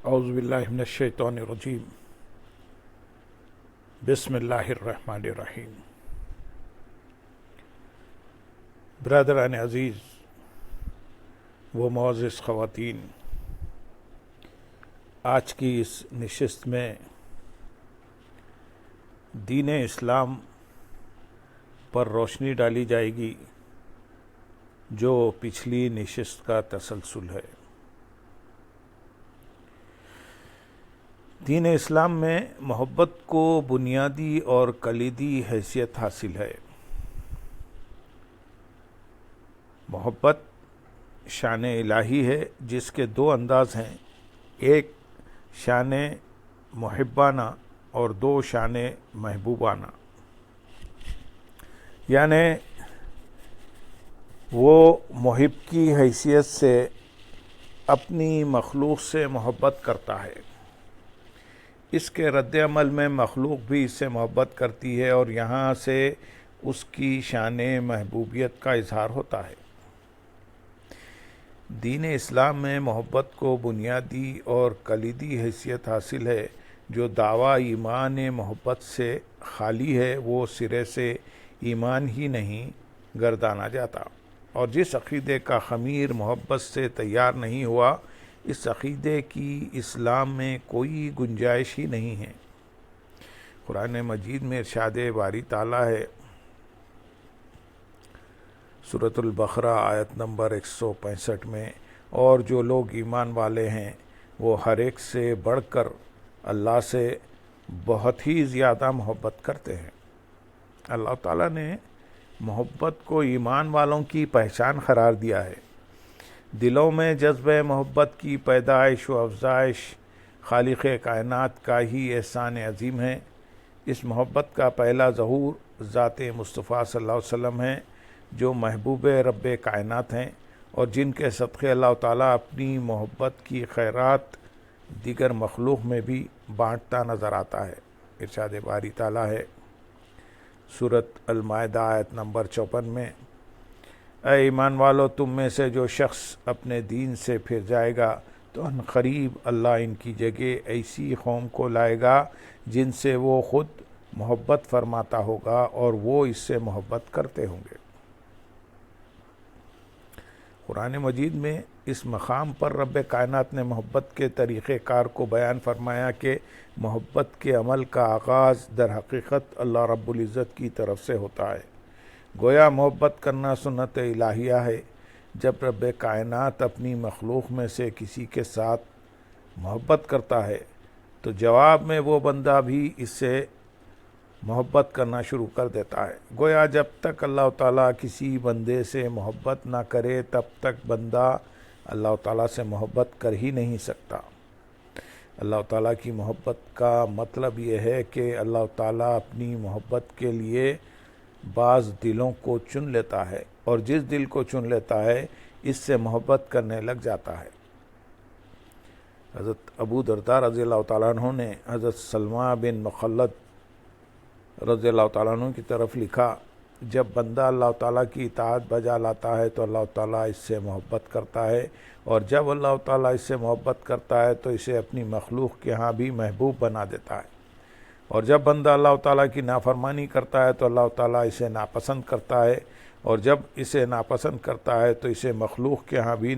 اعوذ باللہ من الشیطان الرجیم بسم اللہ الرحمن الرحیم۔ برادران عزیز و معزز خواتین، آج کی اس نشست میں دین اسلام پر روشنی ڈالی جائے گی جو پچھلی نشست کا تسلسل ہے۔ دین اسلام میں محبت کو بنیادی اور کلیدی حیثیت حاصل ہے۔ محبت شان الہی ہے جس کے دو انداز ہیں، ایک شان محبانہ اور دو شان محبوبانہ، یعنی وہ محب کی حیثیت سے اپنی مخلوق سے محبت کرتا ہے، اس کے رد عمل میں مخلوق بھی اس سے محبت کرتی ہے اور یہاں سے اس کی شان محبوبیت کا اظہار ہوتا ہے۔ دین اسلام میں محبت کو بنیادی اور کلیدی حیثیت حاصل ہے۔ جو دعویٰ ایمان محبت سے خالی ہے وہ سرے سے ایمان ہی نہیں گردانا جاتا، اور جس عقیدے کا خمیر محبت سے تیار نہیں ہوا اس عقیدے کی اسلام میں کوئی گنجائش ہی نہیں ہے۔ قرآن مجید میں ارشاد باری تعالیٰ ہے، سورۃ البقرہ آیت نمبر 165 میں، اور جو لوگ ایمان والے ہیں وہ ہر ایک سے بڑھ کر اللہ سے بہت ہی زیادہ محبت کرتے ہیں۔ اللہ تعالیٰ نے محبت کو ایمان والوں کی پہچان قرار دیا ہے۔ دلوں میں جذبہ محبت کی پیدائش و افزائش خالق کائنات کا ہی احسان عظیم ہے۔ اس محبت کا پہلا ظہور ذات مصطفیٰ صلی اللہ علیہ وسلم ہے جو محبوب رب کائنات ہیں، اور جن کے صدقے اللہ تعالیٰ اپنی محبت کی خیرات دیگر مخلوق میں بھی بانٹتا نظر آتا ہے۔ ارشاد باری تعالیٰ ہے، سورۃ المائدہ آیت نمبر 54 میں، اے ایمان والو، تم میں سے جو شخص اپنے دین سے پھر جائے گا تو ان قریب اللہ ان کی جگہ ایسی قوم کو لائے گا جن سے وہ خود محبت فرماتا ہوگا اور وہ اس سے محبت کرتے ہوں گے۔ قرآن مجید میں اس مقام پر رب کائنات نے محبت کے طریقہ کار کو بیان فرمایا کہ محبت کے عمل کا آغاز در حقیقت اللہ رب العزت کی طرف سے ہوتا ہے۔ گویا محبت کرنا سنت الہیہ ہے۔ جب رب کائنات اپنی مخلوق میں سے کسی کے ساتھ محبت کرتا ہے تو جواب میں وہ بندہ بھی اس سے محبت کرنا شروع کر دیتا ہے۔ گویا جب تک اللہ تعالیٰ کسی بندے سے محبت نہ کرے تب تک بندہ اللہ تعالیٰ سے محبت کر ہی نہیں سکتا۔ اللہ تعالیٰ کی محبت کا مطلب یہ ہے کہ اللہ تعالیٰ اپنی محبت کے لیے بعض دلوں کو چن لیتا ہے، اور جس دل کو چن لیتا ہے اس سے محبت کرنے لگ جاتا ہے۔ حضرت ابو درداء رضی اللہ تعالیٰ عنہ نے حضرت سلمہ بن مخلد رضی اللہ تعالیٰ عنہ کی طرف لکھا، جب بندہ اللہ تعالیٰ کی اطاعت بجا لاتا ہے تو اللہ تعالیٰ اس سے محبت کرتا ہے، اور جب اللہ تعالیٰ اس سے محبت کرتا ہے تو اسے اپنی مخلوق کے ہاں بھی محبوب بنا دیتا ہے، اور جب بندہ اللہ تعالیٰ کی نافرمانی کرتا ہے تو اللہ تعالیٰ اسے ناپسند کرتا ہے، اور جب اسے ناپسند کرتا ہے تو اسے مخلوق کے ہاں بھی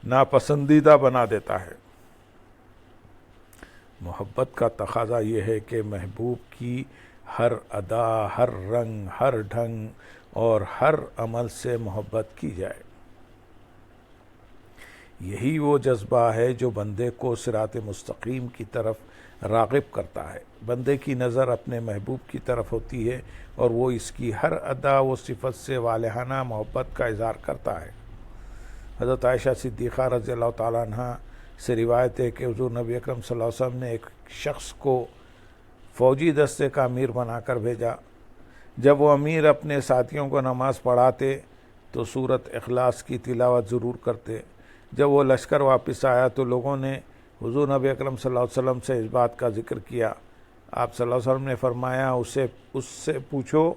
ناپسندیدہ بنا دیتا ہے۔ محبت کا تقاضا یہ ہے کہ محبوب کی ہر ادا، ہر رنگ، ہر ڈھنگ اور ہر عمل سے محبت کی جائے۔ یہی وہ جذبہ ہے جو بندے کو صراط مستقیم کی طرف راغب کرتا ہے۔ بندے کی نظر اپنے محبوب کی طرف ہوتی ہے اور وہ اس کی ہر ادا و صفت سے والہانہ محبت کا اظہار کرتا ہے۔ حضرت عائشہ صدیقہ رضی اللہ تعالیٰ عنہ سے روایت ہے کہ حضور نبی اکرم صلی اللہ علیہ وسلم نے ایک شخص کو فوجی دستے کا امیر بنا کر بھیجا۔ جب وہ امیر اپنے ساتھیوں کو نماز پڑھاتے تو سورۃ اخلاص کی تلاوت ضرور کرتے۔ جب وہ لشکر واپس آیا تو لوگوں نے حضور نبی اکرم صلی اللہ علیہ وسلم سے اس بات کا ذکر کیا۔ آپ صلی اللہ علیہ وسلم نے فرمایا، اس سے پوچھو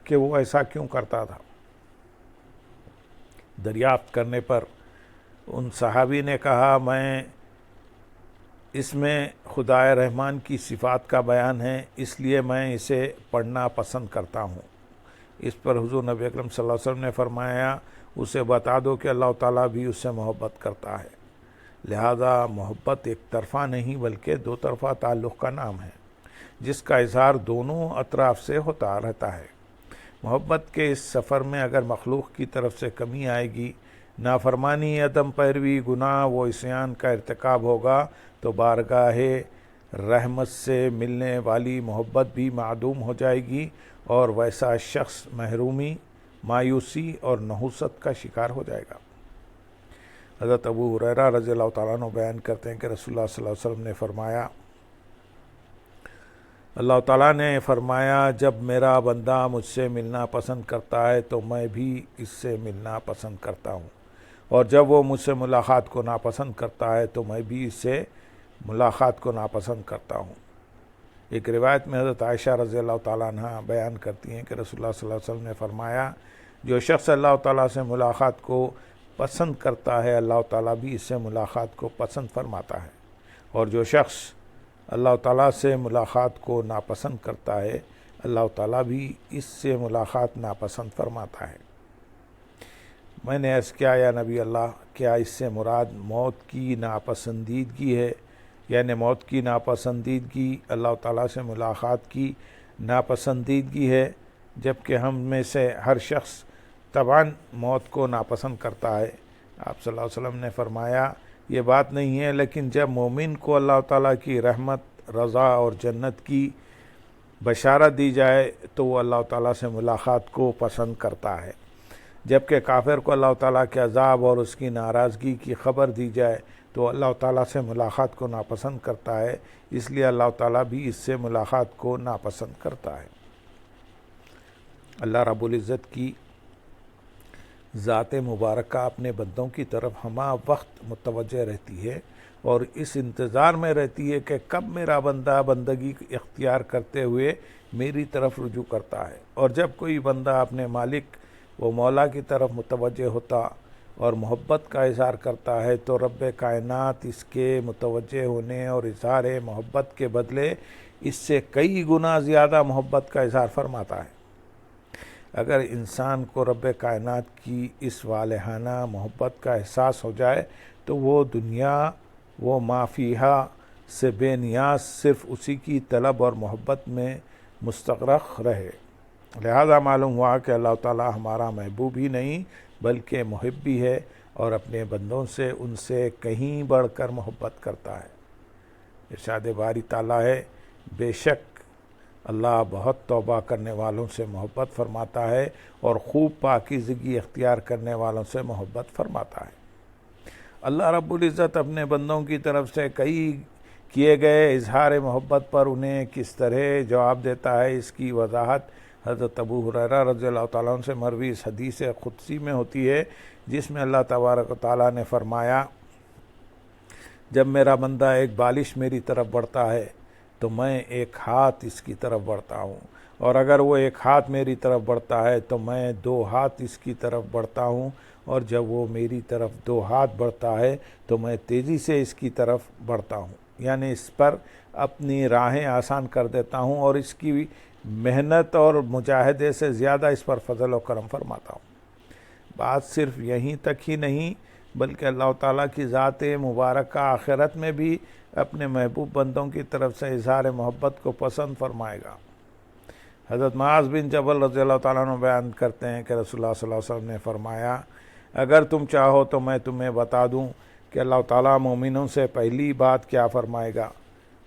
کہ وہ ایسا کیوں کرتا تھا۔ دریافت کرنے پر ان صحابی نے کہا، میں اس میں خدائے رحمان کی صفات کا بیان ہے، اس لیے میں اسے پڑھنا پسند کرتا ہوں۔ اس پر حضور نبی اکرم صلی اللہ علیہ وسلم نے فرمایا، اسے بتا دو کہ اللہ تعالیٰ بھی اس سے محبت کرتا ہے۔ لہذا محبت ایک طرفہ نہیں بلکہ دو طرفہ تعلق کا نام ہے، جس کا اظہار دونوں اطراف سے ہوتا رہتا ہے۔ محبت کے اس سفر میں اگر مخلوق کی طرف سے کمی آئے گی، نافرمانی، عدم پیروی، گناہ و عصیان کا ارتکاب ہوگا، تو بارگاہ رحمت سے ملنے والی محبت بھی معدوم ہو جائے گی اور ویسا شخص محرومی، مایوسی اور نحوست کا شکار ہو جائے گا۔ حضرت ابو ہریرہ رضی اللہ تعالیٰ عنہ بیان کرتے ہیں کہ رسول اللہ صلی اللہ علیہ وسلم نے فرمایا، اللہ تعالیٰ نے فرمایا، جب میرا بندہ مجھ سے ملنا پسند کرتا ہے تو میں بھی اس سے ملنا پسند کرتا ہوں، اور جب وہ مجھ سے ملاقات کو ناپسند کرتا ہے تو میں بھی اس سے ملاقات کو ناپسند کرتا ہوں۔ ایک روایت میں حضرت عائشہ رضی اللہ تعالیٰ عنہ بیان کرتی ہیں کہ رسول اللہ صلی اللہ علیہ وسلم نے فرمایا، جو شخص اللہ تعالیٰ سے ملاقات کو پسند کرتا ہے اللہ تعالیٰ بھی اس سے ملاقات کو پسند فرماتا ہے، اور جو شخص اللہ تعالیٰ سے ملاقات کو ناپسند کرتا ہے اللہ تعالیٰ بھی اس سے ملاقات ناپسند فرماتا ہے۔ میں نے عرض کیا، یا نبی اللہ، کیا اس سے مراد موت کی ناپسندیدگی ہے؟ یعنی موت کی ناپسندیدگی اللہ تعالیٰ سے ملاقات کی ناپسندیدگی ہے، جبکہ ہم میں سے ہر شخص طبعاً موت کو ناپسند کرتا ہے۔ آپ صلی اللہ علیہ وسلم نے فرمایا، یہ بات نہیں ہے، لیکن جب مومن کو اللہ تعالیٰ کی رحمت، رضا اور جنت کی بشارت دی جائے تو وہ اللہ تعالیٰ سے ملاقات کو پسند کرتا ہے، جبکہ کافر کو اللہ تعالیٰ کے عذاب اور اس کی ناراضگی کی خبر دی جائے تو اللہ تعالیٰ سے ملاقات کو ناپسند کرتا ہے، اس لیے اللہ تعالیٰ بھی اس سے ملاقات کو ناپسند کرتا ہے۔ اللہ رب العزت کی ذات مبارکہ اپنے بندوں کی طرف ہمہ وقت متوجہ رہتی ہے اور اس انتظار میں رہتی ہے کہ کب میرا بندہ بندگی اختیار کرتے ہوئے میری طرف رجوع کرتا ہے، اور جب کوئی بندہ اپنے مالک و مولا کی طرف متوجہ ہوتا اور محبت کا اظہار کرتا ہے تو رب کائنات اس کے متوجہ ہونے اور اظہار محبت کے بدلے اس سے کئی گنا زیادہ محبت کا اظہار فرماتا ہے۔ اگر انسان کو رب کائنات کی اس والہانہ محبت کا احساس ہو جائے تو وہ دنیا و ما فیہا سے بے نیاز صرف اسی کی طلب اور محبت میں مستغرق رہے۔ لہذا معلوم ہوا کہ اللہ تعالیٰ ہمارا محبوب ہی نہیں بلکہ محب بھی ہے اور اپنے بندوں سے ان سے کہیں بڑھ کر محبت کرتا ہے۔ ارشاد باری تعالیٰ ہے، بے شک اللہ بہت توبہ کرنے والوں سے محبت فرماتا ہے اور خوب پاکیزگی اختیار کرنے والوں سے محبت فرماتا ہے۔ اللہ رب العزت اپنے بندوں کی طرف سے کئی کیے گئے اظہار محبت پر انہیں کس طرح جواب دیتا ہے، اس کی وضاحت حضرت ابو ہریرہ رضی اللہ تعالیٰ عنہ سے مروی اس حدیث قدسی میں ہوتی ہے، جس میں اللہ تبارک و تعالیٰ نے فرمایا، جب میرا بندہ ایک بالش میری طرف بڑھتا ہے تو میں ایک ہاتھ اس کی طرف بڑھتا ہوں، اور اگر وہ ایک ہاتھ میری طرف بڑھتا ہے تو میں 2 ہاتھ اس کی طرف بڑھتا ہوں، اور جب وہ میری طرف 2 ہاتھ بڑھتا ہے تو میں تیزی سے اس کی طرف بڑھتا ہوں، یعنی اس پر اپنی راہیں آسان کر دیتا ہوں اور اس کی محنت اور مجاہدے سے زیادہ اس پر فضل و کرم فرماتا ہوں۔ بات صرف یہیں تک ہی نہیں بلکہ اللہ تعالیٰ کی ذات مبارکہ آخرت میں بھی اپنے محبوب بندوں کی طرف سے اظہار محبت کو پسند فرمائے گا۔ حضرت معاذ بن جبل رضی اللہ تعالیٰ عنہ بیان کرتے ہیں کہ رسول اللہ صلی اللہ علیہ وسلم نے فرمایا، اگر تم چاہو تو میں تمہیں بتا دوں کہ اللہ تعالیٰ مومنوں سے پہلی بات کیا فرمائے گا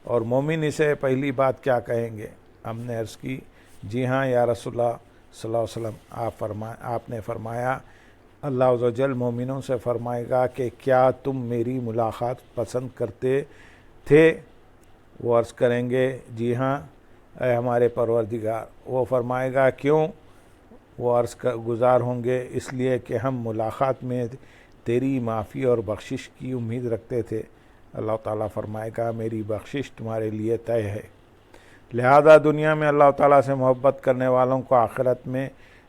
اور مومن اسے پہلی بات کیا کہیں گے۔ ہم نے عرض کی، جی ہاں یا رسول اللہ صلی اللہ علیہ وسلم۔ آپ نے فرمایا، اللہ عز و جل مومنوں سے فرمائے گا کہ کیا تم میری ملاقات پسند کرتے تھے؟ وہ عرض کریں گے، جی ہاں اے ہمارے پروردگار۔ وہ فرمائے گا، کیوں؟ وہ عرض گزار ہوں گے، اس لیے کہ ہم ملاقات میں تیری معافی اور بخشش کی امید رکھتے تھے۔ اللہ تعالیٰ فرمائے گا، میری بخشش تمہارے لیے طے ہے۔ لہذا دنیا میں اللہ تعالیٰ سے محبت کرنے والوں کو آخرت میں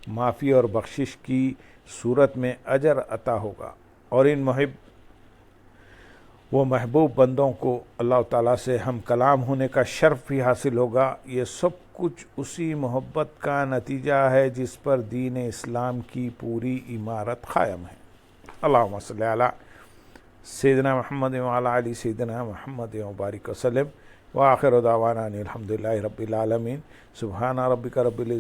معافی اور بخشش کی صورت میں اجر عطا ہوگا، اور وہ محبوب بندوں کو اللہ تعالیٰ سے ہم کلام ہونے کا شرف بھی حاصل ہوگا۔ یہ سب کچھ اسی محبت کا نتیجہ ہے جس پر دین اسلام کی پوری عمارت قائم ہے۔ اللہم صلی علی سیدنا محمد وعلی آل سیدنا محمد وبارک وسلم، وآخر دعوانا ان الحمدللہ رب العالمین۔ سبحان ربک رب العزت